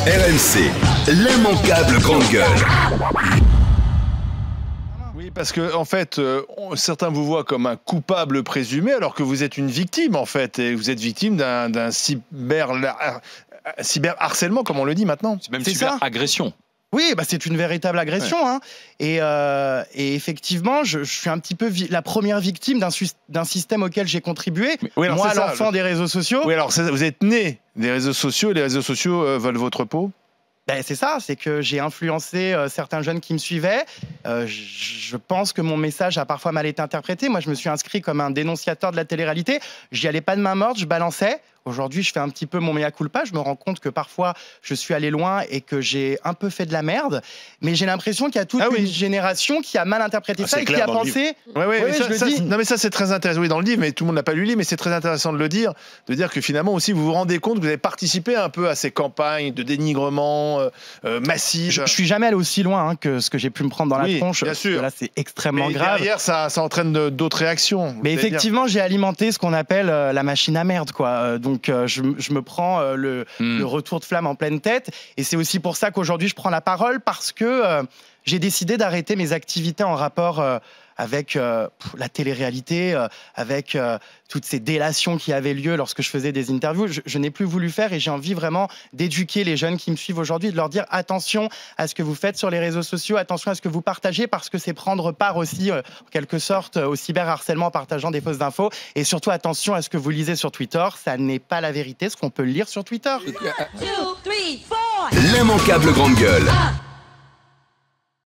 RMC, l'immanquable grande gueule. Oui, parce que en fait, certains vous voient comme un coupable présumé, alors que vous êtes une victime en fait, et vous êtes victime d'un cyberharcèlement, comme on le dit maintenant. C'est même cyberagression. Oui, bah c'est une véritable agression. Ouais. Hein. Et effectivement, je suis un petit peu la première victime d'un système auquel j'ai contribué. Oui, moi, l'enfant des réseaux sociaux. Oui, alors vous êtes né des réseaux sociaux, et les réseaux sociaux veulent votre peau. Ben, c'est ça, c'est que j'ai influencé certains jeunes qui me suivaient. Je pense que mon message a parfois mal été interprété. Moi, je me suis inscrit comme un dénonciateur de la télé-réalité. J'y allais pas de main morte, je balançais. Aujourd'hui, je fais un petit peu mon mea culpa. Je me rends compte que parfois, je suis allé loin et que j'ai un peu fait de la merde. Mais j'ai l'impression qu'il y a toute une génération qui a mal interprété ça et qui a pensé... Non, mais ça, c'est très intéressant. Oui, dans le livre, mais tout le monde n'a pas lu le livre, mais c'est très intéressant de dire que finalement aussi, vous vous rendez compte que vous avez participé un peu à ces campagnes de dénigrement massif. Je suis jamais allé aussi loin que ce que j'ai pu me prendre dans la tronche. Bien sûr. Là, c'est extrêmement grave. Derrière, ça entraîne d'autres réactions. Mais effectivement, j'ai alimenté ce qu'on appelle la machine à merde, quoi. Donc, je me prends le retour de flamme en pleine tête. Et c'est aussi pour ça qu'aujourd'hui, je prends la parole, parce que j'ai décidé d'arrêter mes activités en rapport avec la télé-réalité, avec toutes ces délations qui avaient lieu lorsque je faisais des interviews. Je n'ai plus voulu faire, et j'ai envie vraiment d'éduquer les jeunes qui me suivent aujourd'hui, de leur dire attention à ce que vous faites sur les réseaux sociaux, attention à ce que vous partagez, parce que c'est prendre part aussi, en quelque sorte, au cyberharcèlement en partageant des fausses infos. Et surtout, attention à ce que vous lisez sur Twitter. Ça n'est pas la vérité, ce qu'on peut lire sur Twitter. L'immanquable grande gueule.